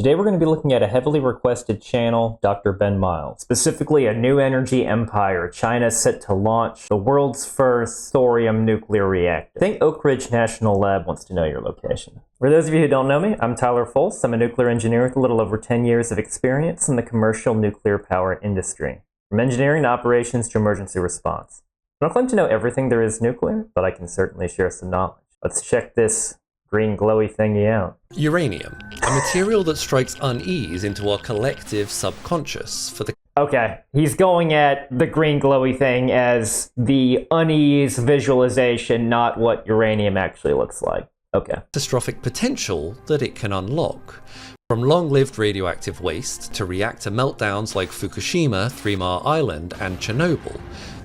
Today we're going to be looking at a heavily requested channel, Dr. Ben Miles. Specifically, a new energy empire. China set to launch the world's first thorium nuclear reactor. I think Oak Ridge National Lab wants to know your location. For those of you who don't know me, I'm Tyler Folse. I'm a nuclear engineer with a little over 10 years of experience in the commercial nuclear power industry. From engineering to operations to emergency response. I don't claim to know everything there is nuclear, but I can certainly share some knowledge. Let's check this green glowy thingy out. Uranium, a material that strikes unease into our collective subconscious for the Okay, he's going at the green glowy thing as the unease visualization, not what uranium actually looks like. Okay. catastrophic potential that it can unlock. From long-lived radioactive waste to reactor meltdowns like Fukushima, 3 Mile Island, and Chernobyl.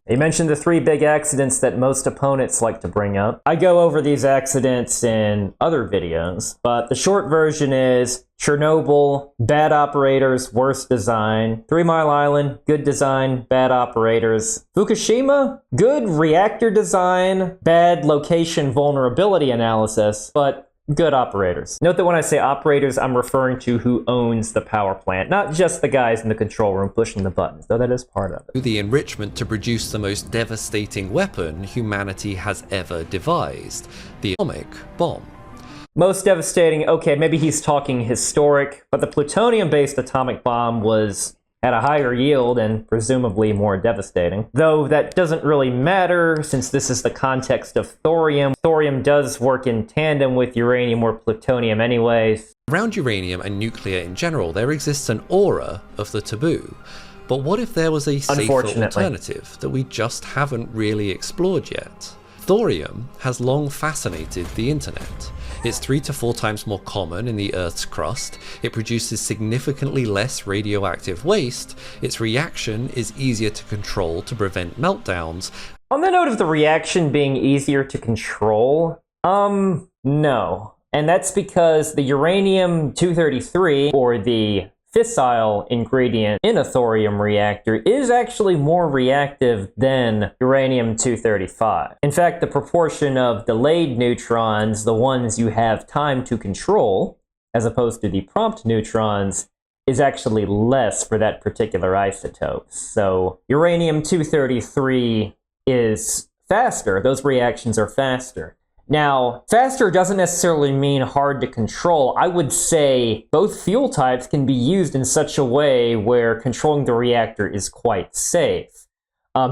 He mentioned the 3 big accidents that most opponents like to bring up. I go over these accidents in other videos, but the short version is Chernobyl, bad operators, worst design. 3 Mile Island, good design, bad operators. Fukushima, good reactor design, bad location vulnerability analysis, but good operators. Note that when I say operators, I'm referring to who owns the power plant, not just the guys in the control room pushing the buttons, though that is part of it. The enrichment to produce the most devastating weapon humanity has ever devised, the atomic bomb. Most devastating, okay, maybe he's talking historic, but the plutonium-based atomic bomb was at a higher yield and presumably more devastating. Though that doesn't really matter since this is the context of thorium. Thorium does work in tandem with uranium or plutonium anyways. Around uranium and nuclear in general, there exists an aura of the taboo. But what if there was a safer alternative that we just haven't really explored yet? Thorium has long fascinated the internet. It's 3 to 4 times more common in the Earth's crust, it produces significantly less radioactive waste, its reaction is easier to control to prevent meltdowns. On the note of the reaction being easier to control, no. And that's because the uranium-233, or the fissile ingredient in a thorium reactor, is actually more reactive than uranium-235. In fact, the proportion of delayed neutrons, the ones you have time to control, as opposed to the prompt neutrons, is actually less for that particular isotope. So uranium-233 is faster. Those reactions are faster. Now, faster doesn't necessarily mean hard to control. I would say both fuel types can be used in such a way where controlling the reactor is quite safe.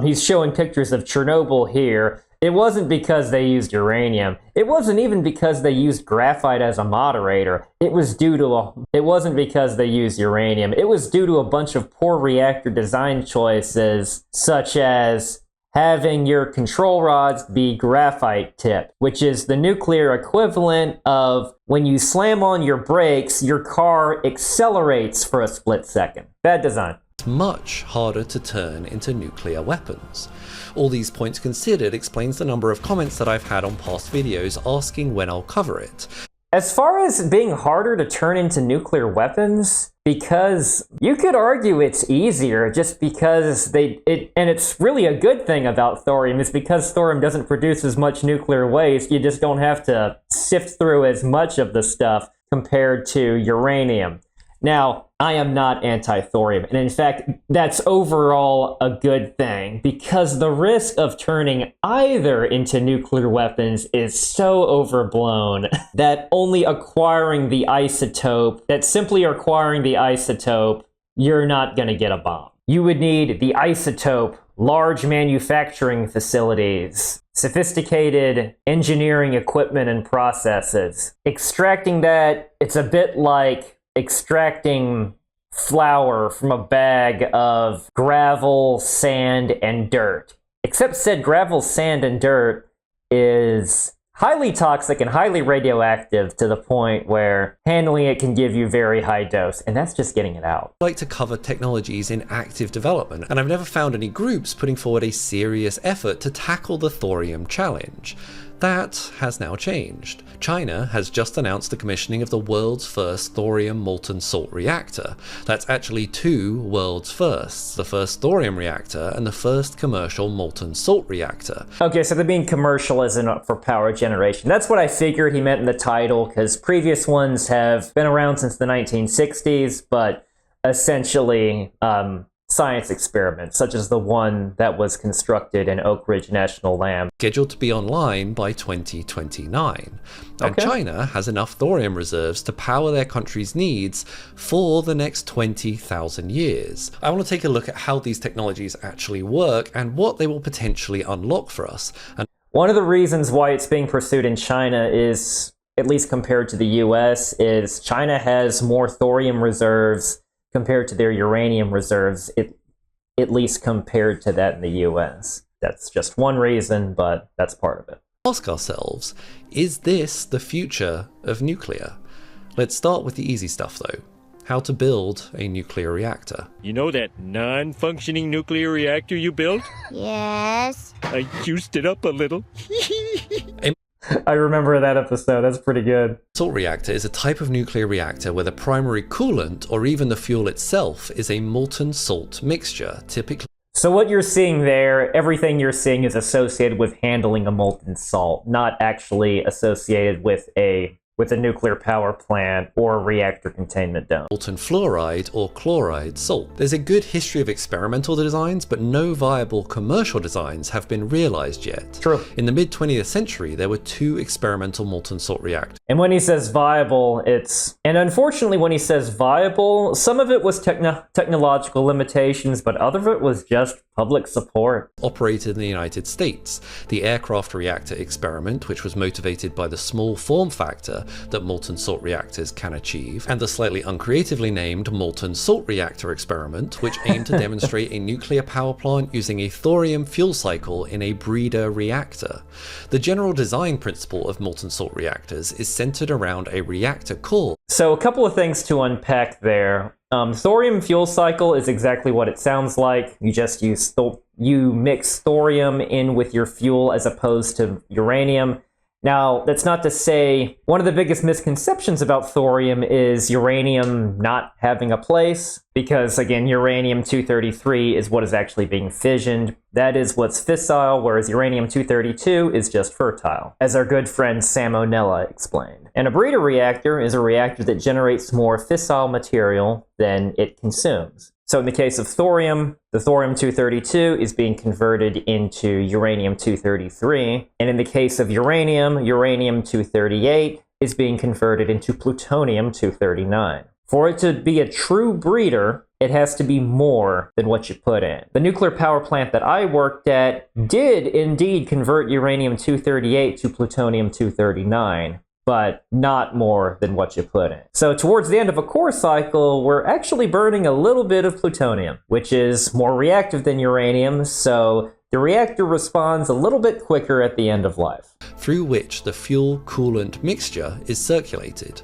He's showing pictures of Chernobyl here. It wasn't because they used uranium. It wasn't even because they used graphite as a moderator. It wasn't because they used uranium. It was due to a bunch of poor reactor design choices, such as having your control rods be graphite tipped, which is the nuclear equivalent of when you slam on your brakes, your car accelerates for a split second. Bad design. It's much harder to turn into nuclear weapons. All these points considered explains the number of comments that I've had on past videos asking when I'll cover it. As far as being harder to turn into nuclear weapons, because you could argue it's easier just because and it's really a good thing about thorium, is because thorium doesn't produce as much nuclear waste, you just don't have to sift through as much of the stuff compared to uranium. Now, I am not anti-thorium, and in fact, that's overall a good thing, because the risk of turning either into nuclear weapons is so overblown that simply acquiring the isotope, you're not going to get a bomb. You would need the isotope, large manufacturing facilities, sophisticated engineering equipment and processes. Extracting that, it's a bit like extracting flour from a bag of gravel, sand, and dirt. Except said gravel, sand, and dirt is highly toxic and highly radioactive to the point where handling it can give you very high dose, and that's just getting it out. I like to cover technologies in active development, and I've never found any groups putting forward a serious effort to tackle the thorium challenge. that has now changed. China has just announced the commissioning of the world's first thorium molten salt reactor. That's actually two world's firsts, the first thorium reactor and the first commercial molten salt reactor. Okay, so they're being commercial as in for power generation. That's what I figured he meant in the title, because previous ones have been around since the 1960s, but essentially science experiments, such as the one that was constructed in Oak Ridge National Lab. Scheduled to be online by 2029. And Okay. China has enough thorium reserves to power their country's needs for the next 20,000 years. I want to take a look at how these technologies actually work and what they will potentially unlock for us. And One of the reasons why it's being pursued in China is, at least compared to the US, is China has more thorium reserves compared to their uranium reserves, at least compared to that in the US. That's just one reason, but that's part of it. ask ourselves, is this the future of nuclear? Let's start with the easy stuff though. How to build a nuclear reactor. You know that non-functioning nuclear reactor you built? Yes. I juiced it up a little. I remember that episode. That's pretty good. Salt reactor is a type of nuclear reactor where the primary coolant, or even the fuel itself, is a molten salt mixture, typically. So what you're seeing there, everything you're seeing is associated with handling a molten salt, not actually associated with a nuclear power plant or a reactor containment dome. Molten fluoride or chloride salt. There's a good history of experimental designs, but no viable commercial designs have been realized yet. True. In the mid-20th century, there were 2 experimental molten salt reactors. And when he says viable, and unfortunately when he says viable, some of it was technological limitations, but other of it was just public support. Operated in the United States. The aircraft reactor experiment, which was motivated by the small form factor that molten salt reactors can achieve, and the slightly uncreatively named molten salt reactor experiment, which aimed to demonstrate a nuclear power plant using a thorium fuel cycle in a breeder reactor. The general design principle of molten salt reactors is centered around a reactor core. So a couple of things to unpack there. Thorium fuel cycle is exactly what it sounds like. You just you mix thorium in with your fuel as opposed to uranium. Now, that's not to say one of the biggest misconceptions about thorium is uranium not having a place, because again, uranium-233 is what is actually being fissioned. That is what's fissile, whereas uranium-232 is just fertile, as our good friend Sam O'Nella explained. And a breeder reactor is a reactor that generates more fissile material than it consumes. So in the case of thorium, the thorium-232 is being converted into uranium-233. And in the case of uranium, uranium-238 is being converted into plutonium-239. For it to be a true breeder, it has to be more than what you put in. The nuclear power plant that I worked at did indeed convert uranium-238 to plutonium-239. But not more than what you put in. So towards the end of a core cycle, we're actually burning a little bit of plutonium, which is more reactive than uranium, so the reactor responds a little bit quicker at the end of life. Through which the fuel-coolant mixture is circulated.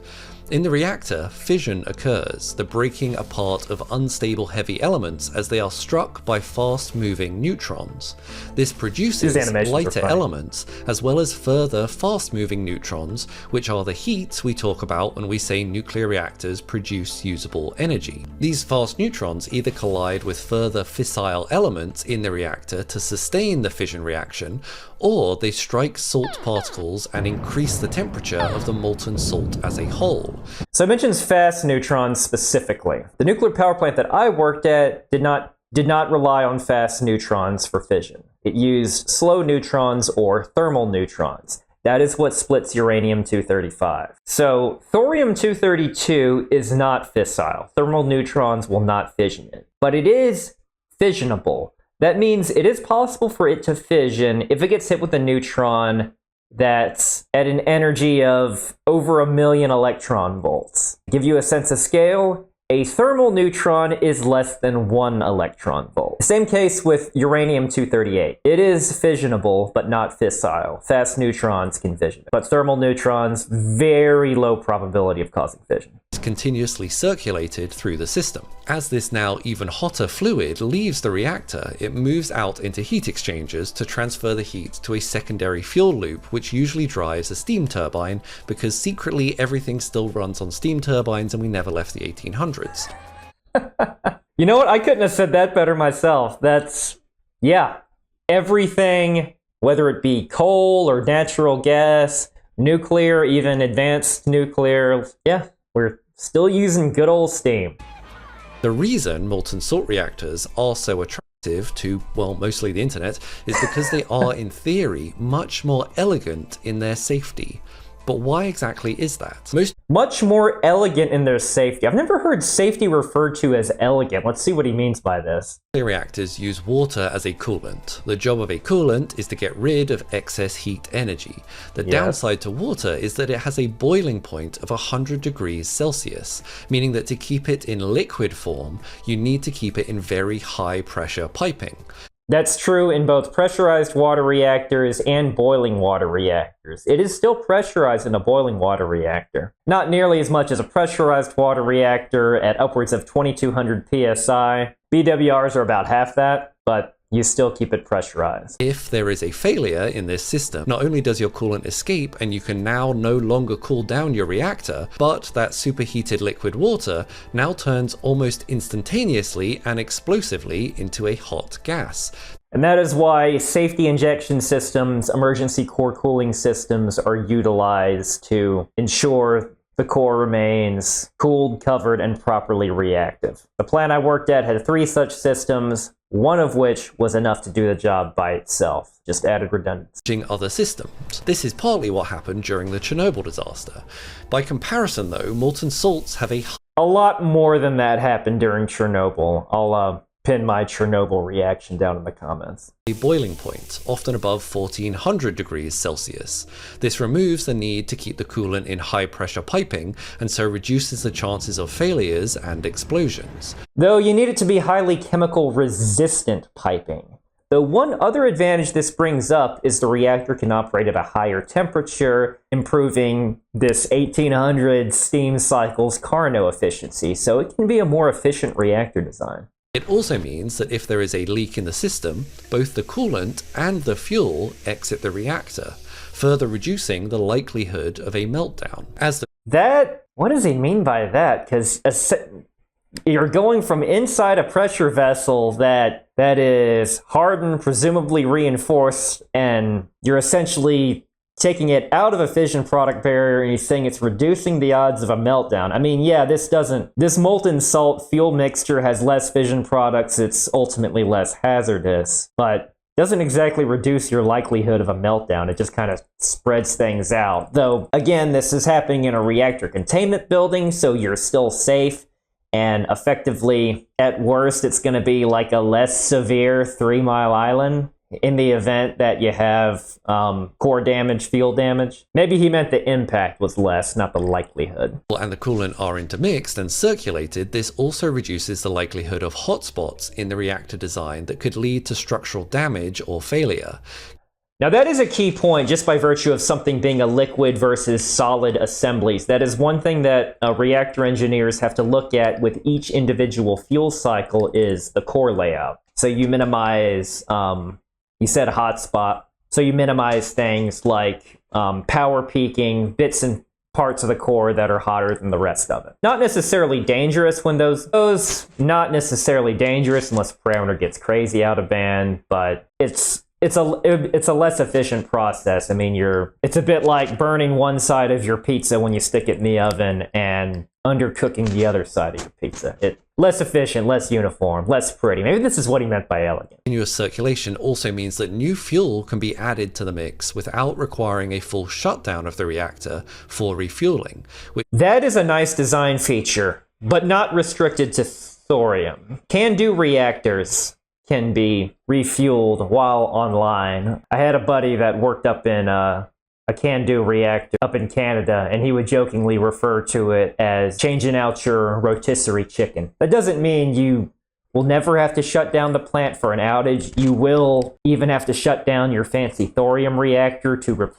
In the reactor, fission occurs, the breaking apart of unstable heavy elements as they are struck by fast-moving neutrons. This produces lighter elements, as well as further fast-moving neutrons, which are the heat we talk about when we say nuclear reactors produce usable energy. These fast neutrons either collide with further fissile elements in the reactor to sustain the fission reaction, or they strike salt particles and increase the temperature of the molten salt as a whole. So it mentions fast neutrons specifically. The nuclear power plant that I worked at did not rely on fast neutrons for fission. It used slow neutrons or thermal neutrons. That is what splits uranium-235. So thorium-232 is not fissile. Thermal neutrons will not fission it. But it is fissionable. That means it is possible for it to fission if it gets hit with a neutron that's at an energy of over 1 million electron volts. To give you a sense of scale, a thermal neutron is less than 1 electron volt. Same case with uranium-238. It is fissionable, but not fissile. Fast neutrons can fission. But thermal neutrons, very low probability of causing fission. Continuously circulated through the system. As this now even hotter fluid leaves the reactor, it moves out into heat exchangers to transfer the heat to a secondary fuel loop, which usually drives a steam turbine, because secretly everything still runs on steam turbines and we never left the 1800s. You know what? I couldn't have said that better myself. Yeah. Everything, whether it be coal or natural gas, nuclear, even advanced nuclear, yeah, we're still using good old steam. The reason molten salt reactors are so attractive to, well, mostly the internet, is because they are, in theory, much more elegant in their safety. But why exactly is that? Much more elegant in their safety. I've never heard safety referred to as elegant. Let's see what he means by this. Reactors use water as a coolant. The job of a coolant is to get rid of excess heat energy. The downside to water is that it has a boiling point of 100 degrees Celsius, meaning that to keep it in liquid form, you need to keep it in very high pressure piping. That's true in both pressurized water reactors and boiling water reactors. It is still pressurized in a boiling water reactor. Not nearly as much as a pressurized water reactor at upwards of 2200 psi. BWRs are about half that, but you still keep it pressurized. If there is a failure in this system, not only does your coolant escape and you can now no longer cool down your reactor, but that superheated liquid water now turns almost instantaneously and explosively into a hot gas. And that is why safety injection systems, emergency core cooling systems are utilized to ensure the core remains cooled, covered, and properly reactive. The plant I worked at had 3 such systems, one of which was enough to do the job by itself, just added redundancy. Other systems. This is partly what happened during the Chernobyl disaster. By comparison though, molten salts have a lot more than that happened during Chernobyl. I'll pin my Chernobyl reaction down in the comments. A boiling point, often above 1400 degrees Celsius. This removes the need to keep the coolant in high pressure piping, and so reduces the chances of failures and explosions. Though you need it to be highly chemical resistant piping. The one other advantage this brings up is the reactor can operate at a higher temperature, improving this 1800 steam cycle's Carnot efficiency, so it can be a more efficient reactor design. It also means that if there is a leak in the system, both the coolant and the fuel exit the reactor, further reducing the likelihood of a meltdown. What does he mean by that? Because you're going from inside a pressure vessel that is hardened, presumably reinforced, and you're essentially taking it out of a fission product barrier, and he's saying it's reducing the odds of a meltdown. I mean, yeah, this molten salt fuel mixture has less fission products, it's ultimately less hazardous, but doesn't exactly reduce your likelihood of a meltdown. It just kind of spreads things out. Though, again, this is happening in a reactor containment building, so you're still safe, and effectively, at worst, it's going to be like a less severe 3 Mile Island in the event that you have core damage, field damage. Maybe he meant the impact was less, not the likelihood. And the coolant are intermixed and circulated, this also reduces the likelihood of hotspots in the reactor design that could lead to structural damage or failure. Now that is a key point, just by virtue of something being a liquid versus solid assemblies. That is one thing that reactor engineers have to look at with each individual fuel cycle is the core layout. So you minimize, you said hotspot, so you minimize things like power peaking, bits and parts of the core that are hotter than the rest of it. Not necessarily dangerous when those not necessarily dangerous unless the parameter gets crazy out of band, but it's a less efficient process. I mean, it's a bit like burning one side of your pizza when you stick it in the oven and undercooking the other side of your pizza. Less efficient, less uniform, less pretty. Maybe this is what he meant by elegant. Continuous circulation also means that new fuel can be added to the mix without requiring a full shutdown of the reactor for refueling. That is a nice design feature, but not restricted to thorium. Can-do reactors can be refueled while online. I had a buddy that worked up in a can-do reactor up in Canada, and he would jokingly refer to it as changing out your rotisserie chicken. That doesn't mean you will never have to shut down the plant for an outage. You will even have to shut down your fancy thorium reactor to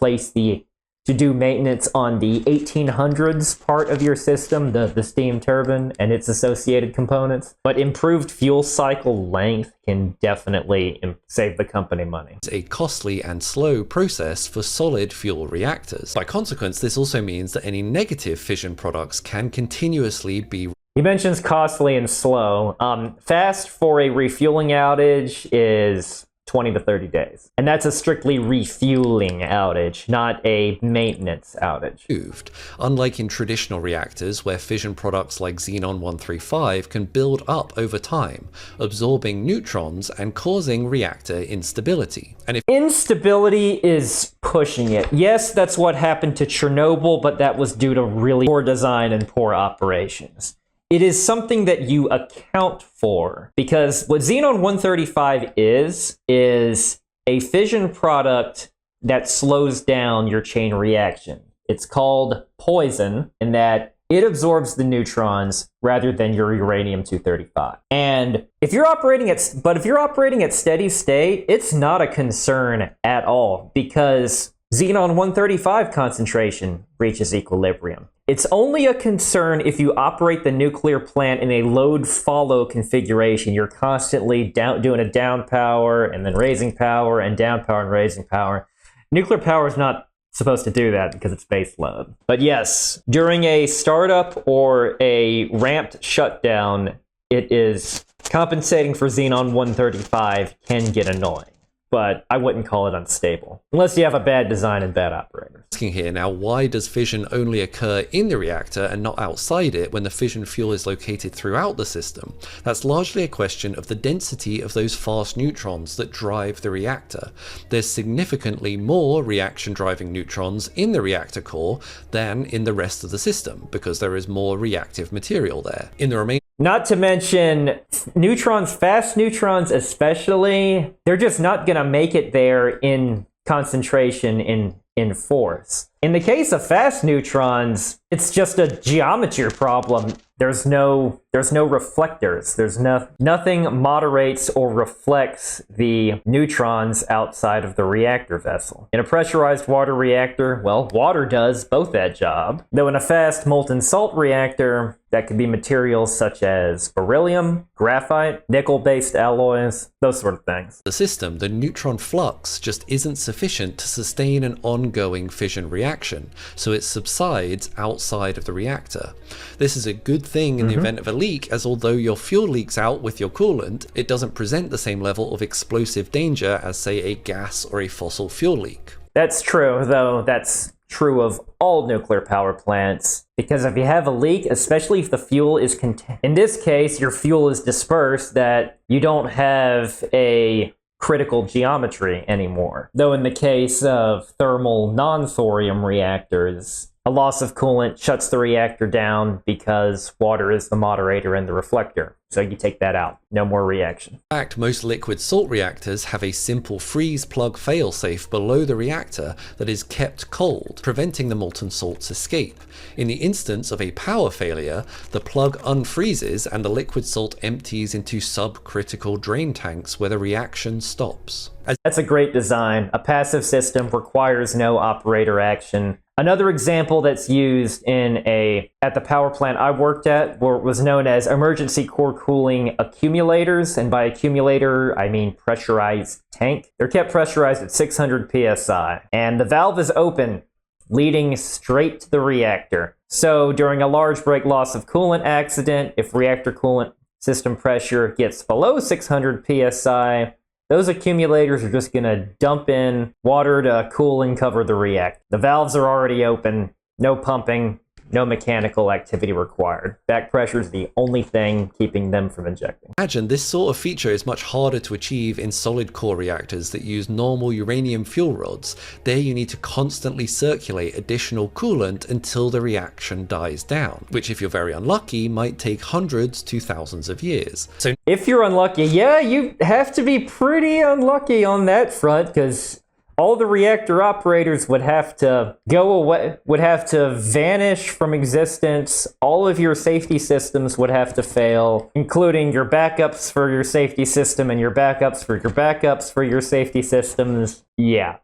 to do maintenance on the 1800s part of your system, the steam turbine and its associated components. But improved fuel cycle length can definitely save the company money. It's a costly and slow process for solid fuel reactors. By consequence, this also means that any negative fission products can continuously be. He mentions costly and slow. Fast for a refueling outage is 20 to 30 days. And that's a strictly refueling outage, not a maintenance outage. Unlike in traditional reactors, where fission products like Xenon-135 can build up over time, absorbing neutrons and causing reactor instability. And if instability is pushing it. Yes, that's what happened to Chernobyl, but that was due to really poor design and poor operations. It is something that you account for, because what Xenon-135 is a fission product that slows down your chain reaction. It's called poison in that it absorbs the neutrons rather than your uranium-235. And if you're operating at steady state, it's not a concern at all, because Xenon-135 concentration reaches equilibrium. It's only a concern if you operate the nuclear plant in a load-follow configuration. You're constantly doing a down power and then raising power and down power and raising power. Nuclear power is not supposed to do that because it's base load. But yes, during a startup or a ramped shutdown, it is compensating for Xenon-135 can get annoying. But I wouldn't call it unstable, unless you have a bad design and bad operators. Asking here now, why does fission only occur in the reactor and not outside it when the fission fuel is located throughout the system? That's largely a question of the density of those fast neutrons that drive the reactor. There's significantly more reaction-driving neutrons in the reactor core than in the rest of the system, because there is more reactive material there. In the remaining Not to mention, neutrons, fast neutrons especially, they're just not going to make it there in concentration in force. In the case of fast neutrons, it's just a geometry problem. There's no reflectors. There's nothing moderates or reflects the neutrons outside of the reactor vessel. In a pressurized water reactor, well, water does both that job. Though in a fast molten salt reactor, that could be materials such as beryllium, graphite, nickel-based alloys, those sort of things. The system, the neutron flux just isn't sufficient to sustain an ongoing fission reaction, so it subsides outside of the reactor. This is a good thing in the event of a leak, as although your fuel leaks out with your coolant, it doesn't present the same level of explosive danger as, say, a gas or a fossil fuel leak. That's true, though that's true of all nuclear power plants, because if you have a leak, especially if the fuel is in this case, your fuel is dispersed, that you don't have a critical geometry anymore. Though in the case of thermal non-thorium reactors, a loss of coolant shuts the reactor down because water is the moderator and the reflector. So you take that out. No more reaction. In fact, most liquid salt reactors have a simple freeze plug failsafe below the reactor that is kept cold, preventing the molten salt's escape. In the instance of a power failure, the plug unfreezes and the liquid salt empties into subcritical drain tanks where the reaction stops. That's a great design. A passive system requires no operator action. Another example that's used at the power plant I worked at was known as emergency core cooling accumulators, and by accumulator I mean pressurized tank. They're kept pressurized at 600 psi, and the valve is open, leading straight to the reactor. So during a large break loss of coolant accident, if reactor coolant system pressure gets below 600 psi, those accumulators are just going to dump in water to cool and cover the reactor. The valves are already open, no pumping, no mechanical activity required. Back pressure is the only thing keeping them from injecting. Imagine this sort of feature is much harder to achieve in solid core reactors that use normal uranium fuel rods. There you need to constantly circulate additional coolant until the reaction dies down, which if you're very unlucky might take hundreds to thousands of years. So if you're unlucky, yeah, you have to be pretty unlucky on that front, because all the reactor operators would have to go away, would have to vanish from existence. All of your safety systems would have to fail, including your backups for your safety system and your backups for your backups for your safety systems. Yeah.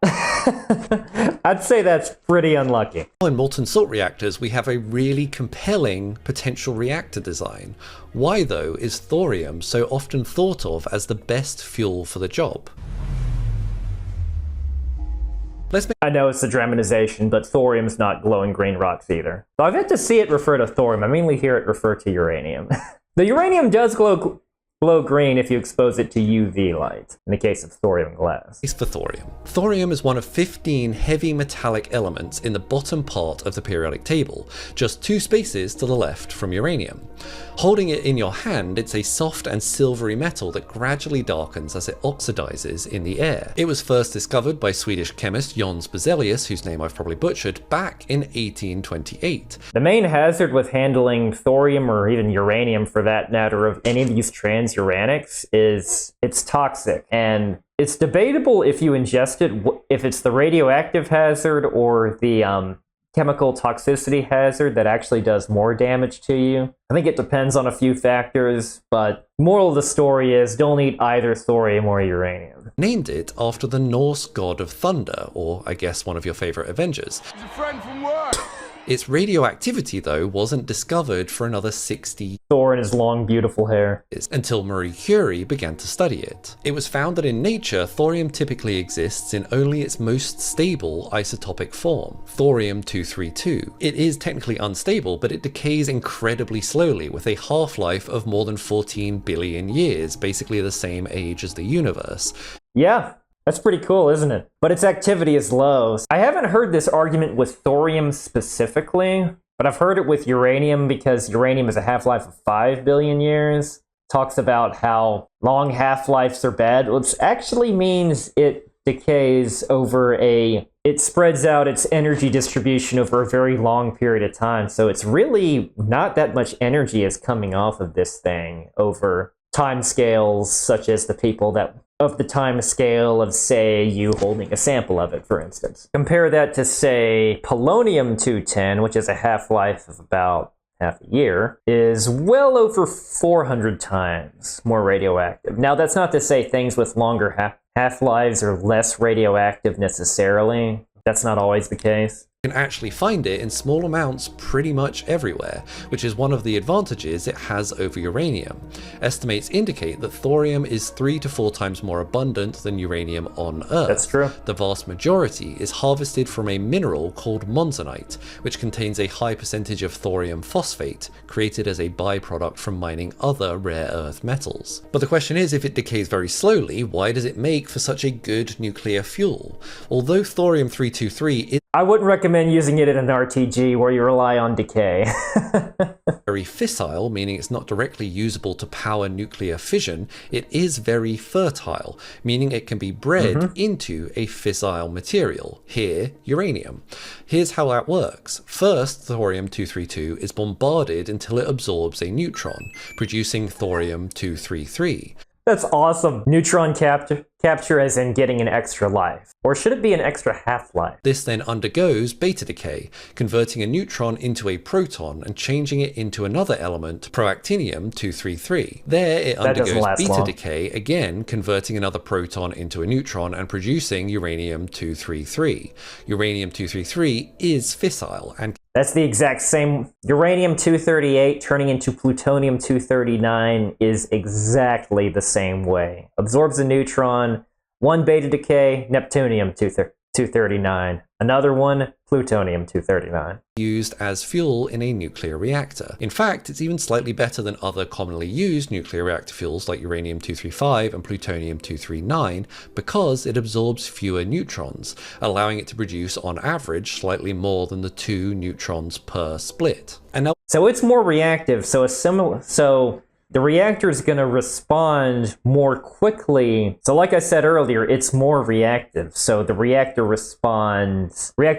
I'd say that's pretty unlucky. In molten salt reactors, we have a really compelling potential reactor design. Why, though, is thorium so often thought of as the best fuel for the job? I know it's a dramatization, but thorium's not glowing green rocks either. So I've yet to see it refer to thorium. I mainly hear it refer to uranium. The uranium does glow green if you expose it to UV light, in the case of thorium glass. For thorium. Thorium is one of 15 heavy metallic elements in the bottom part of the periodic table, just 2 spaces to the left from uranium. Holding it in your hand, it's a soft and silvery metal that gradually darkens as it oxidizes in the air. It was first discovered by Swedish chemist Jöns Berzelius, whose name I've probably butchered, back in 1828. The main hazard with handling thorium, or even uranium for that matter, of any of these transuranics is it's toxic. And it's debatable if you ingest it, if it's the radioactive hazard or the chemical toxicity hazard that actually does more damage to you. I think it depends on a few factors, but moral of the story is don't eat either thorium or uranium. Named it after the Norse god of thunder, or I guess one of your favorite Avengers. He's a friend from work. Its radioactivity, though, wasn't discovered for another 60 Thor and his long, beautiful hair. years until Marie Curie began to study it. It was found that in nature, thorium typically exists in only its most stable isotopic form, thorium-232. It is technically unstable, but it decays incredibly slowly with a half-life of more than 14 billion years, basically the same age as the universe. Yeah. That's pretty cool, isn't it? But its activity is low. I haven't heard this argument with thorium specifically, but I've heard it with uranium because uranium has a half-life of 5 billion years. Talks about how long half-lives are bad, which actually means it decays it spreads out its energy distribution over a very long period of time. So it's really not that much energy is coming off of this thing over time scales such as of the time scale of, say, you holding a sample of it, for instance. Compare that to, say, polonium-210, which has a half-life of about half a year, is well over 400 times more radioactive. Now, that's not to say things with longer half-lives are less radioactive necessarily. That's not always the case. You can actually find it in small amounts pretty much everywhere, which is one of the advantages it has over uranium. Estimates indicate that thorium is 3 to 4 times more abundant than uranium on Earth. That's true. The vast majority is harvested from a mineral called monzonite, which contains a high percentage of thorium phosphate, created as a byproduct from mining other rare earth metals. But the question is, if it decays very slowly, why does it make for such a good nuclear fuel? Although thorium-323 is I wouldn't recommend using it in an RPG where you rely on decay. very fissile, meaning it's not directly usable to power nuclear fission, it is very fertile, meaning it can be bred into a fissile material, here uranium. Here's how that works. First, thorium-232 is bombarded until it absorbs a neutron, producing thorium-233. That's awesome. Neutron capture as in getting an extra life. Or should it be an extra half-life? This then undergoes beta decay, converting a neutron into a proton and changing it into another element, proactinium-233. There it undergoes beta decay, again converting another proton into a neutron and producing uranium-233. Uranium-233 is fissile and that's the exact same. Uranium-238 turning into plutonium-239 is exactly the same way. Absorbs a neutron, one beta decay, Neptunium-239. Another one, plutonium-239. Used as fuel in a nuclear reactor. In fact, it's even slightly better than other commonly used nuclear reactor fuels like uranium-235 and plutonium-239 because it absorbs fewer neutrons, allowing it to produce on average slightly more than the 2 neutrons per split. And now, so it's more reactive, so the reactor is going to respond more quickly. So like I said earlier, it's more reactive. So the reactor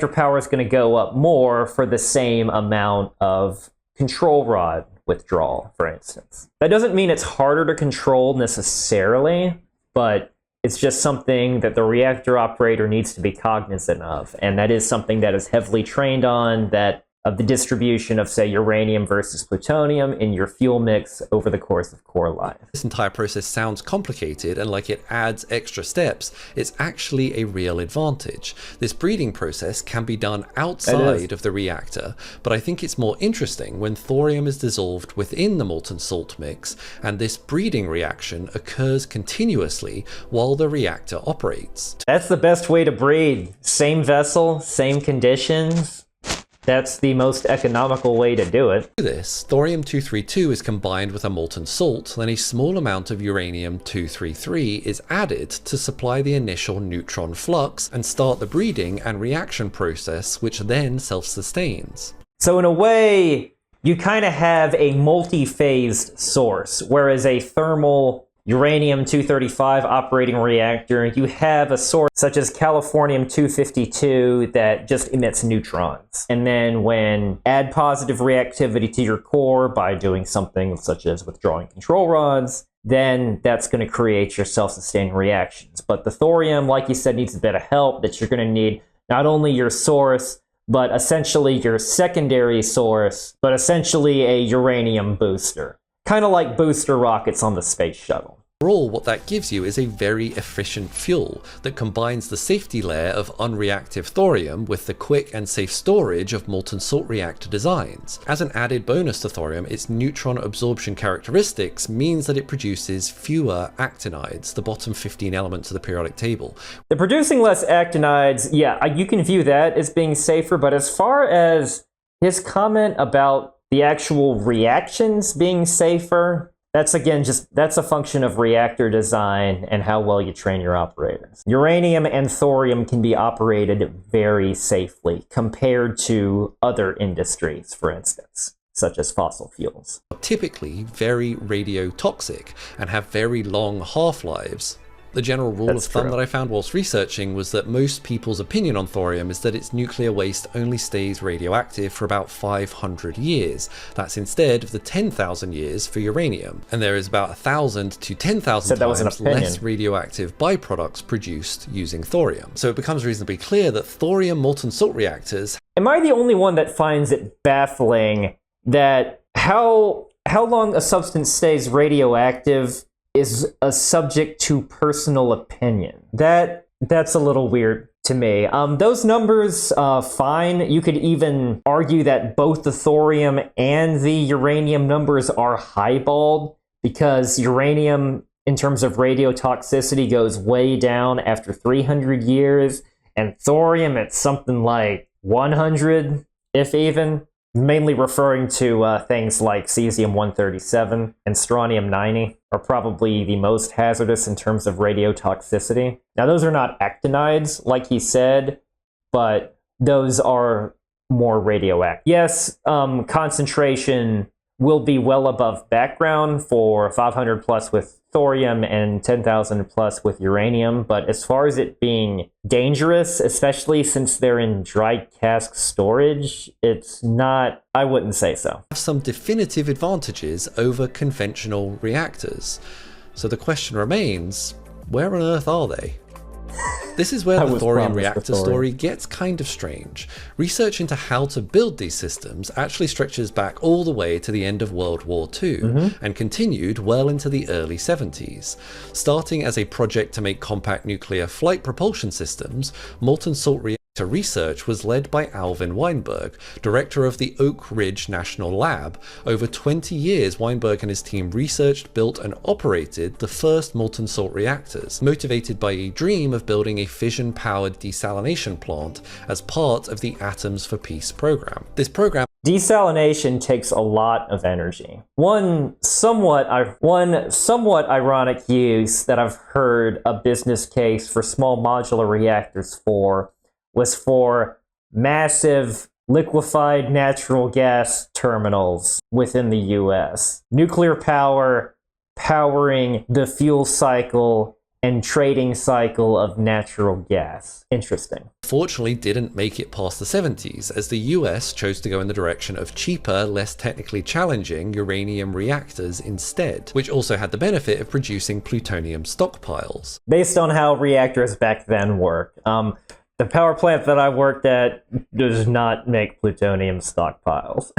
power is going to go up more for the same amount of control rod withdrawal, for instance. That doesn't mean it's harder to control necessarily, but It's just something that the reactor operator needs to be cognizant of. And that is something that is heavily trained on, that of the distribution of, say, uranium versus plutonium in your fuel mix over the course of core life. This entire process sounds complicated and like it adds extra steps. It's actually a real advantage. This breeding process can be done outside of the reactor, but I think it's more interesting when thorium is dissolved within the molten salt mix, and this breeding reaction occurs continuously while the reactor operates. That's the best way to breed. Same vessel, same conditions. That's the most economical way to do it. To this, thorium-232 is combined with a molten salt, then a small amount of uranium-233 is added to supply the initial neutron flux and start the breeding and reaction process, which then self-sustains. So in a way, you kind of have a multi-phased source, whereas a thermal uranium-235 operating reactor, you have a source such as californium-252 that just emits neutrons. And then when add positive reactivity to your core by doing something such as withdrawing control rods, then that's going to create your self-sustaining reactions. But the thorium, like you said, needs a bit of help, that you're going to need not only your source, but essentially your secondary source, but essentially a uranium booster. Kind of like booster rockets on the space shuttle. Overall, what that gives you is a very efficient fuel that combines the safety layer of unreactive thorium with the quick and safe storage of molten salt reactor designs. As an added bonus to thorium, its neutron absorption characteristics means that it produces fewer actinides, the bottom 15 elements of the periodic table. The producing less actinides, yeah, you can view that as being safer, but as far as his comment about the actual reactions being safer, that's again that's a function of reactor design and how well you train your operators. Uranium and thorium can be operated very safely compared to other industries, for instance, such as fossil fuels. Typically very radiotoxic and have very long half-lives. The general rule of thumb that I found whilst researching was that most people's opinion on thorium is that its nuclear waste only stays radioactive for about 500 years. That's instead of the 10,000 years for uranium. And there is about 1,000 to 10,000 times less radioactive byproducts produced using thorium. So it becomes reasonably clear that thorium molten salt reactors... Am I the only one that finds it baffling that how long a substance stays radioactive is a subject to personal opinion? That's a little weird to me. Those numbers, fine. You could even argue that both the thorium and the uranium numbers are highballed, because uranium, in terms of radiotoxicity, goes way down after 300 years, and thorium at something like 100, if even. Mainly referring to things like cesium-137 and strontium-90 are probably the most hazardous in terms of radiotoxicity. Now, those are not actinides, like he said, but those are more radioactive. Yes, concentration will be well above background for 500 plus with thorium and 10,000 plus with uranium, but as far as it being dangerous, especially since they're in dry cask storage, it's not, I wouldn't say so. Have some definitive advantages over conventional reactors. So the question remains, where on earth are they? This is where the thorium reactor story gets kind of strange. Research into how to build these systems actually stretches back all the way to the end of World War II and continued well into the early 70s. Starting as a project to make compact nuclear flight propulsion systems, molten salt reactor research was led by Alvin Weinberg, director of the Oak Ridge National Lab. Over 20 years, Weinberg and his team researched, built, and operated the first molten salt reactors, motivated by a dream of building a fission-powered desalination plant as part of the Atoms for Peace program. This program Desalination takes a lot of energy. One somewhat ironic use that I've heard a business case for small modular reactors was for massive liquefied natural gas terminals within the US. Nuclear power powering the fuel cycle and trading cycle of natural gas. Interesting. Fortunately didn't make it past the 70s, as the US chose to go in the direction of cheaper, less technically challenging uranium reactors instead, which also had the benefit of producing plutonium stockpiles. Based on how reactors back then work, the power plant that I worked at does not make plutonium stockpiles.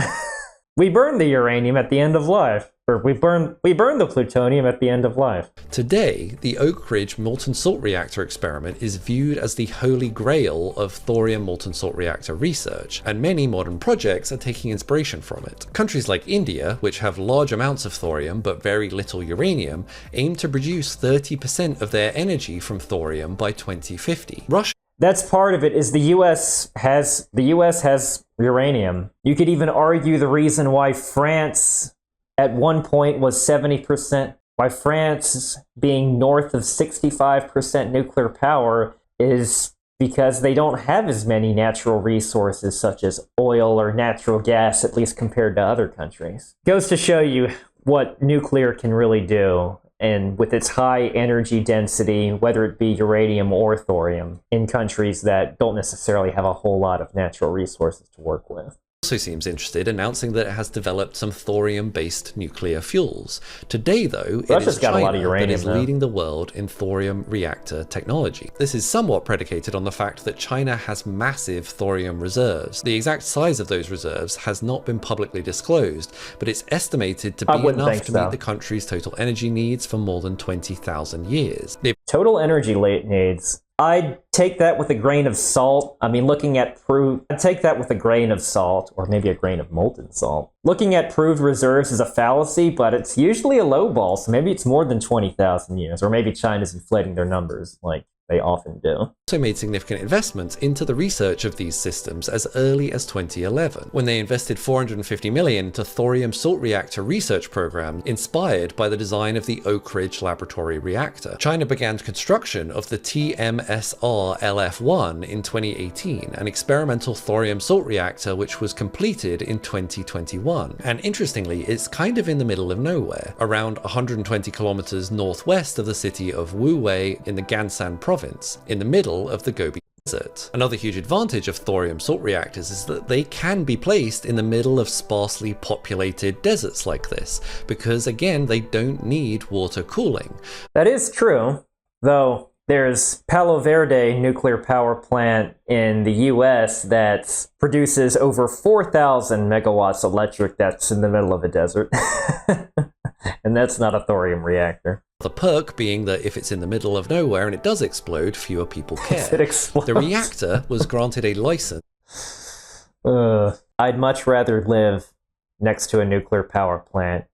We burn the uranium at the end of life. Or we burn the plutonium at the end of life. Today, the Oak Ridge molten salt reactor experiment is viewed as the holy grail of thorium molten salt reactor research, and many modern projects are taking inspiration from it. Countries like India, which have large amounts of thorium but very little uranium, aim to produce 30% of their energy from thorium by 2050. Russia That's part of it, is the US has uranium. You could even argue the reason why France at one point was 70%, why France being north of 65% nuclear power is because they don't have as many natural resources such as oil or natural gas, at least compared to other countries. Goes to show you what nuclear can really do, and with its high energy density, whether it be uranium or thorium, in countries that don't necessarily have a whole lot of natural resources to work with. also seems interested, announcing that it has developed some thorium-based nuclear fuels. Today, though, it is China that is leading the world in thorium reactor technology. This is somewhat predicated on the fact that China has massive thorium reserves. The exact size of those reserves has not been publicly disclosed, but it's estimated to be enough to meet the country's total energy needs for more than 20,000 years. Total energy needs. I'd take that with a grain of salt. I mean, looking at I'd take that with a grain of salt, or maybe a grain of molten salt. Looking at proved reserves is a fallacy, but it's usually a low ball, so maybe it's more than 20,000 years, or maybe China's inflating their numbers like they often do. Also made significant investments into the research of these systems as early as 2011, when they invested $450 million into thorium salt reactor research program inspired by the design of the Oak Ridge Laboratory reactor. China began construction of the TMSR LF1 in 2018, an experimental thorium salt reactor which was completed in 2021. And interestingly, it's kind of in the middle of nowhere, around 120 kilometers northwest of the city of Wuwei in the Gansan province, in the middle of the Gobi Desert. Another huge advantage of thorium salt reactors is that they can be placed in the middle of sparsely populated deserts like this, because again, they don't need water cooling. That is true, though there's Palo Verde nuclear power plant in the US that produces over 4,000 megawatts electric that's in the middle of a desert. And that's not a thorium reactor. The perk being that if it's in the middle of nowhere and it does explode, fewer people care. It explodes. The reactor was granted a license. I'd much rather live next to a nuclear power plant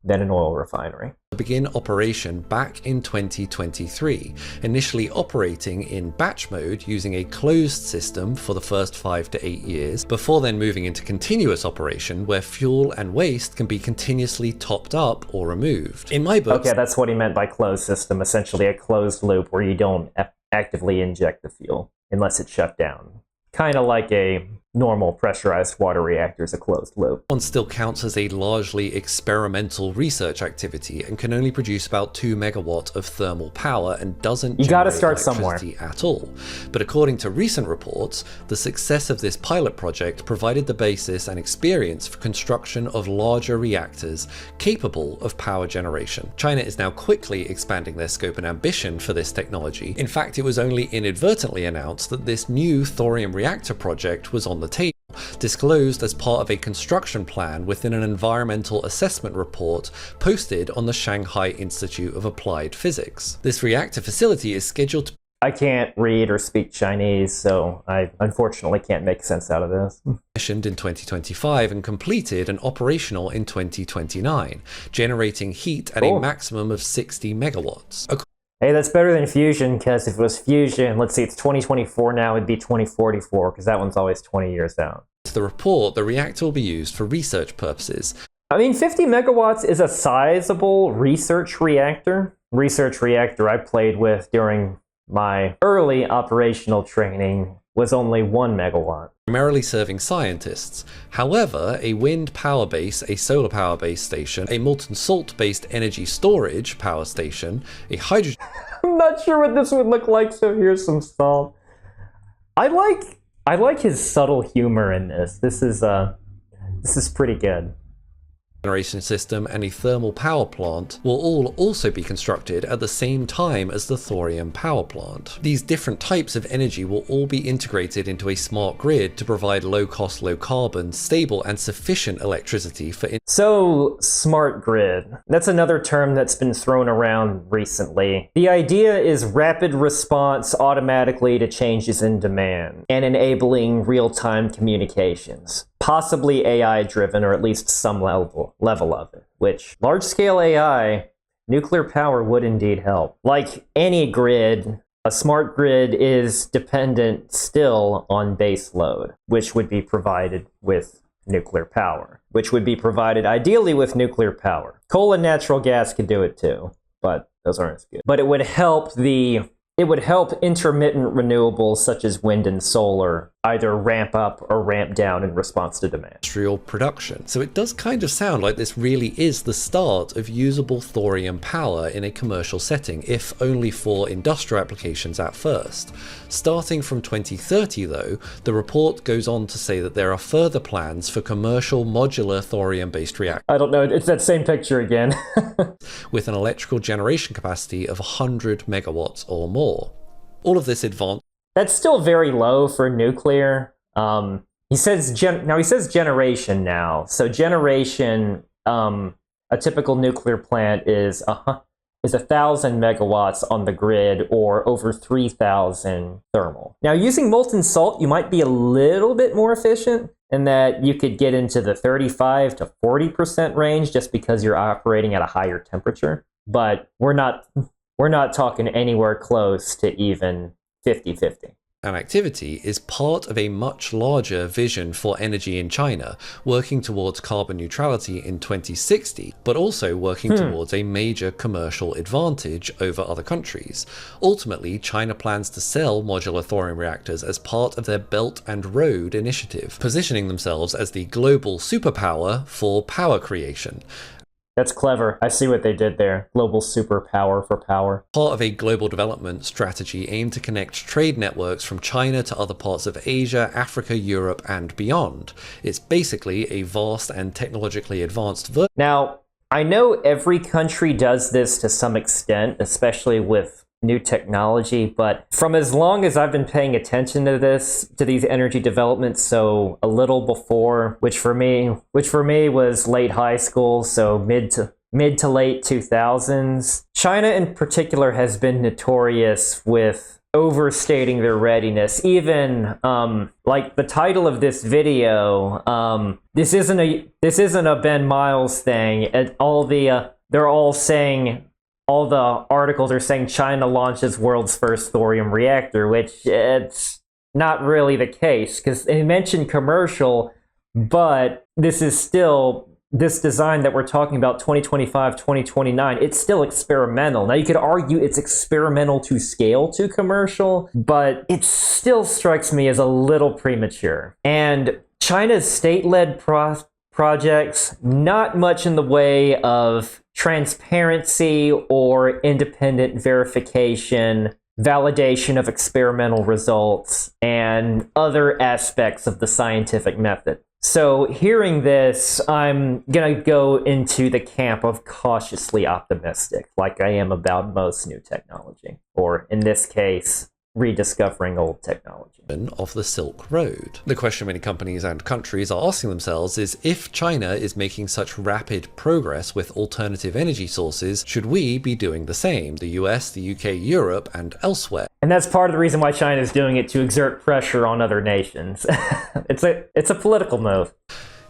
than an oil refinery. To begin operation back in 2023, initially operating in batch mode using a closed system for the first 5 to 8 years, before then moving into continuous operation where fuel and waste can be continuously topped up or removed. In my books... Okay, that's what he meant by closed system, essentially a closed loop where you don't actively inject the fuel unless it's shut down. Kind of like a normal pressurized water reactor is a closed loop. One still counts as a largely experimental research activity and can only produce about 2 megawatt of thermal power and doesn't generate electricity at all. But according to recent reports, the success of this pilot project provided the basis and experience for construction of larger reactors capable of power generation. China is now quickly expanding their scope and ambition for this technology. In fact, it was only inadvertently announced that this new thorium reactor project was on the table, disclosed as part of a construction plan within an environmental assessment report posted on the Shanghai Institute of Applied Physics. This reactor facility is scheduled to... I can't read or speak Chinese, so I unfortunately can't make sense out of this. Commissioned in 2025 and completed and operational in 2029, generating heat at a maximum of 60 megawatts. Hey, that's better than fusion, because if it was fusion, let's see, it's 2024 now, it'd be 2044, because that one's always 20 years out. To the report, the reactor will be used for research purposes. I mean, 50 megawatts is a sizable research reactor. Research reactor I played with during my early operational training was only 1 megawatt. Primarily serving scientists. However, a wind power base, a solar power base station, a molten salt based energy storage power station, a hydrogen... I'm not sure what this would look like, so here's some salt. I like his subtle humor in this. This is pretty good. Generation system and a thermal power plant will all also be constructed at the same time as the thorium power plant. These different types of energy will all be integrated into a smart grid to provide low-cost, low-carbon, stable and sufficient electricity for... So, smart grid. That's another term that's been thrown around recently. The idea is rapid response automatically to changes in demand and enabling real-time communications. Possibly AI-driven, or at least some level of it, which large-scale AI, nuclear power would indeed help. Like any grid, a smart grid is dependent still on base load, which would be provided with nuclear power, which would be provided ideally with nuclear power. Coal and natural gas could do it too, but those aren't as good. But it would help intermittent renewables such as wind and solar either ramp up or ramp down in response to demand. Industrial production. So it does kind of sound like this really is the start of usable thorium power in a commercial setting, if only for industrial applications at first. Starting from 2030 though, the report goes on to say that there are further plans for commercial modular thorium-based reactors. I don't know, it's that same picture again. With an electrical generation capacity of 100 megawatts or more. All of this advanced... That's still very low for nuclear. He says generation now. So generation, a typical nuclear plant is 1,000 megawatts on the grid, or over 3,000 thermal. Now, using molten salt, you might be a little bit more efficient in that you could get into the 35 to 40% range just because you're operating at a higher temperature. But we're not talking anywhere close to even 50-50. And activity is part of a much larger vision for energy in China, working towards carbon neutrality in 2060, but also working towards a major commercial advantage over other countries. Ultimately, China plans to sell modular thorium reactors as part of their Belt and Road initiative, positioning themselves as the global superpower for power creation. That's clever. I see what they did there. Global superpower for power. Part of a global development strategy aimed to connect trade networks from China to other parts of Asia, Africa, Europe, and beyond. It's basically a vast and technologically advanced Now, I know every country does this to some extent, especially with new technology, but from as long as I've been paying attention to these energy developments, so a little before, which for me was late high school, so mid to late 2000s, China in particular has been notorious with overstating their readiness. Even like the title of this video, this isn't a Ben Miles thing. And all the articles are saying China launches world's first thorium reactor, which it's not really the case, because they mentioned commercial, but this design that we're talking about, 2025, 2029, it's still experimental. Now, you could argue it's experimental to scale to commercial, but it still strikes me as a little premature. And China's state-led projects, not much in the way of transparency or independent verification, validation of experimental results, and other aspects of the scientific method. So hearing this, I'm gonna go into the camp of cautiously optimistic, like I am about most new technology, or in this case, rediscovering old technology. Of the Silk Road. The question many companies and countries are asking themselves is, if China is making such rapid progress with alternative energy sources, should we be doing the same? The US, the UK, Europe, and elsewhere. And that's part of the reason why China is doing it, to exert pressure on other nations. It's a political move.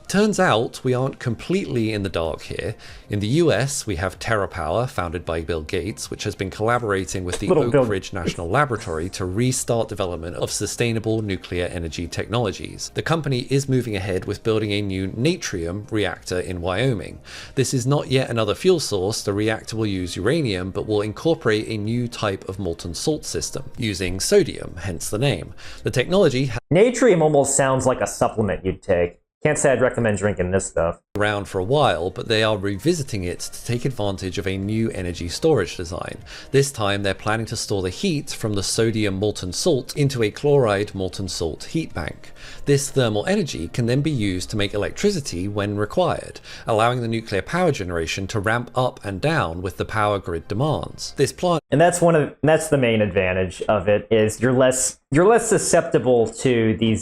Turns out we aren't completely in the dark here. In the US, we have TerraPower, founded by Bill Gates, which has been collaborating with the Oak Ridge National Laboratory to restart development of sustainable nuclear energy technologies. The company is moving ahead with building a new natrium reactor in Wyoming. This is not yet another fuel source. The reactor will use uranium, but will incorporate a new type of molten salt system, using sodium, hence the name. The technology... Natrium almost sounds like a supplement you'd take. Can't say I'd recommend drinking this stuff. Around for a while, but they are revisiting it to take advantage of a new energy storage design. This time they're planning to store the heat from the sodium molten salt into a chloride molten salt heat bank. This thermal energy can then be used to make electricity when required, allowing the nuclear power generation to ramp up and down with the power grid demands. This plant, and that's the main advantage of it, is you're less susceptible to the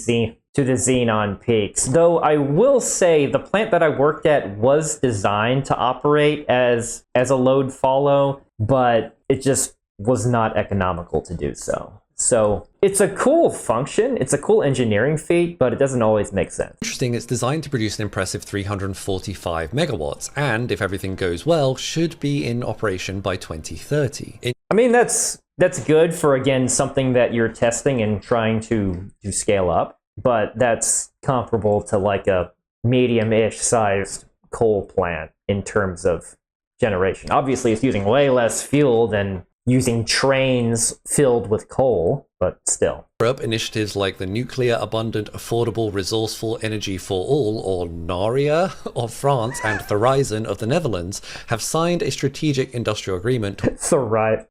xenon peaks. Though I will say the plant that I worked at was designed to operate as a load follow, but it just was not economical to do so. So it's a cool function, it's a cool engineering feat, but it doesn't always make sense. Interesting, it's designed to produce an impressive 345 megawatts, and if everything goes well, should be in operation by 2030. I mean, that's good for, again, something that you're testing and trying to scale up, but that's comparable to like a medium-ish sized coal plant in terms of generation. Obviously, it's using way less fuel than using trains filled with coal, but still. Europe, initiatives like the Nuclear Abundant Affordable Resourceful Energy for All, or NARIA, of France, and Thorium of the Netherlands have signed a strategic industrial agreement. Thorium.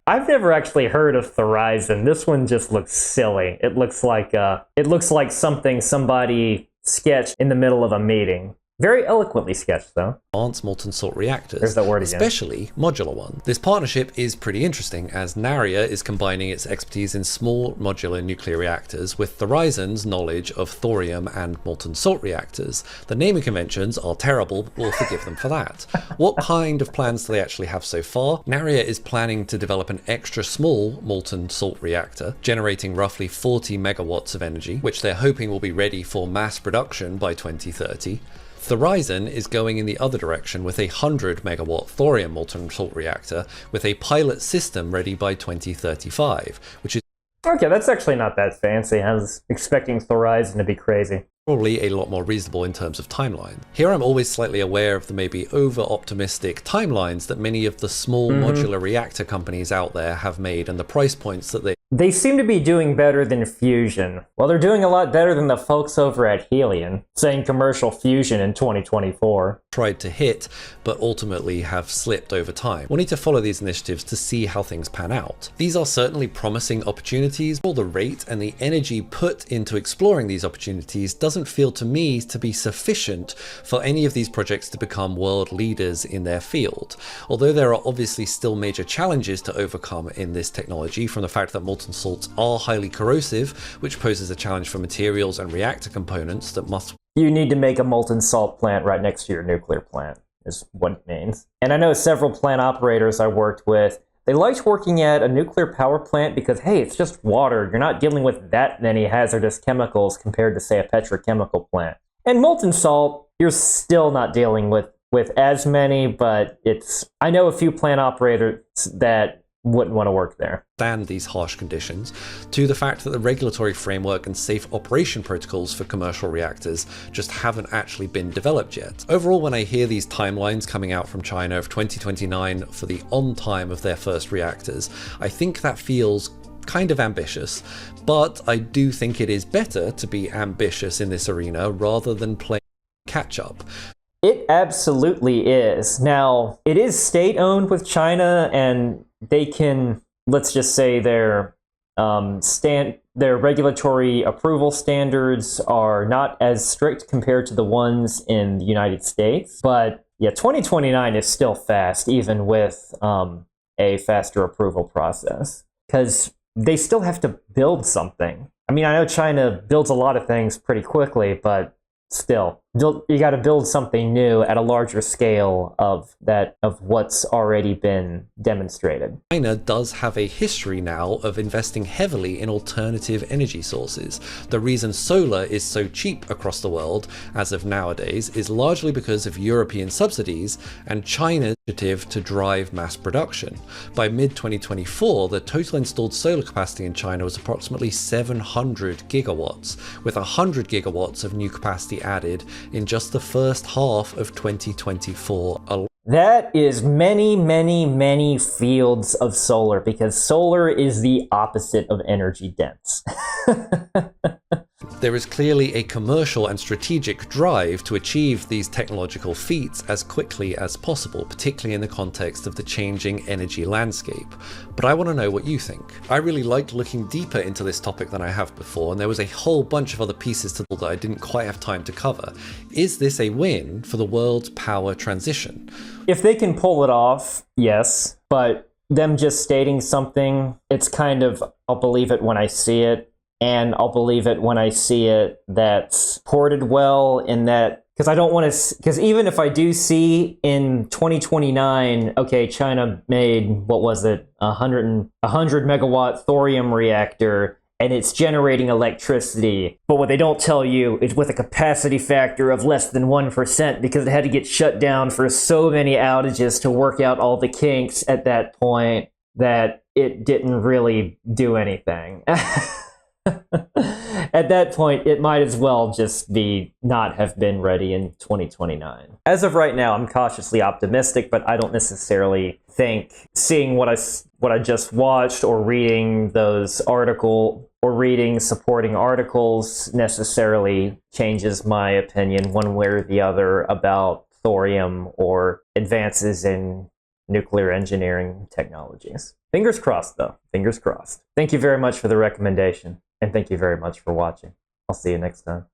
I've never actually heard of Thorium. This one just looks silly. It looks like something somebody sketched in the middle of a meeting. Very eloquently sketched, though. Advanced molten salt reactors, there's that word again. Especially modular ones. This partnership is pretty interesting, as Naria is combining its expertise in small modular nuclear reactors with Thorium's knowledge of thorium and molten salt reactors. The naming conventions are terrible, but we'll forgive them for that. What kind of plans do they actually have so far? Naria is planning to develop an extra small molten salt reactor, generating roughly 40 megawatts of energy, which they're hoping will be ready for mass production by 2030. Thorium is going in the other direction with a 100 megawatt thorium molten salt reactor with a pilot system ready by 2035, which is okay, that's actually not that fancy. I was expecting Thorium to be crazy. Probably a lot more reasonable in terms of timeline. Here I'm always slightly aware of the maybe over-optimistic timelines that many of the small modular reactor companies out there have made and the price points that they seem to be doing better than fusion. Well, they're doing a lot better than the folks over at Helion, saying commercial fusion in 2024. Tried to hit, but ultimately have slipped over time. We'll need to follow these initiatives to see how things pan out. These are certainly promising opportunities, but the rate and the energy put into exploring these opportunities doesn't feel to me to be sufficient for any of these projects to become world leaders in their field. Although there are obviously still major challenges to overcome in this technology, from the fact that molten salts are highly corrosive, which poses a challenge for materials and reactor components that must... You need to make a molten salt plant right next to your nuclear plant, is what it means. And I know several plant operators I worked with, they liked working at a nuclear power plant because, hey, it's just water. You're not dealing with that many hazardous chemicals compared to, say, a petrochemical plant. And molten salt, you're still not dealing with as many, but I know a few plant operators that wouldn't want to work there. Stand these harsh conditions, to the fact that the regulatory framework and safe operation protocols for commercial reactors just haven't actually been developed yet. Overall, when I hear these timelines coming out from China of 2029 for the on time of their first reactors, I think that feels kind of ambitious, but I do think it is better to be ambitious in this arena rather than playing catch up. It absolutely is. Now, it is state-owned with China, and they can, let's just say their regulatory approval standards are not as strict compared to the ones in the United States. But yeah, 2029 is still fast, even with a faster approval process, because they still have to build something. I mean, I know China builds a lot of things pretty quickly, but still, you got to build something new at a larger scale of what's already been demonstrated. China does have a history now of investing heavily in alternative energy sources. The reason solar is so cheap across the world as of nowadays is largely because of European subsidies and China's initiative to drive mass production. By mid-2024, the total installed solar capacity in China was approximately 700 gigawatts, with 100 gigawatts of new capacity added in just the first half of 2024 alone. That is many, many, many fields of solar, because solar is the opposite of energy dense. There is clearly a commercial and strategic drive to achieve these technological feats as quickly as possible, particularly in the context of the changing energy landscape. But I want to know what you think. I really liked looking deeper into this topic than I have before, and there was a whole bunch of other pieces to that I didn't quite have time to cover. Is this a win for the world's power transition? If they can pull it off, yes, but them just stating something, it's kind of, I'll believe it when I see it. And I'll believe it when I see it that's ported well in that, because I don't want to, because even if I do see in 2029, okay, China made, what was it, 100 megawatt thorium reactor, and it's generating electricity. But what they don't tell you is with a capacity factor of less than 1%, because it had to get shut down for so many outages to work out all the kinks at that point, that it didn't really do anything. At that point, it might as well just be not have been ready in 2029. As of right now, I'm cautiously optimistic, but I don't necessarily think seeing what I just watched or reading those article or reading supporting articles necessarily changes my opinion one way or the other about thorium or advances in nuclear engineering technologies. Fingers crossed, though. Fingers crossed. Thank you very much for the recommendation. And thank you very much for watching. I'll see you next time.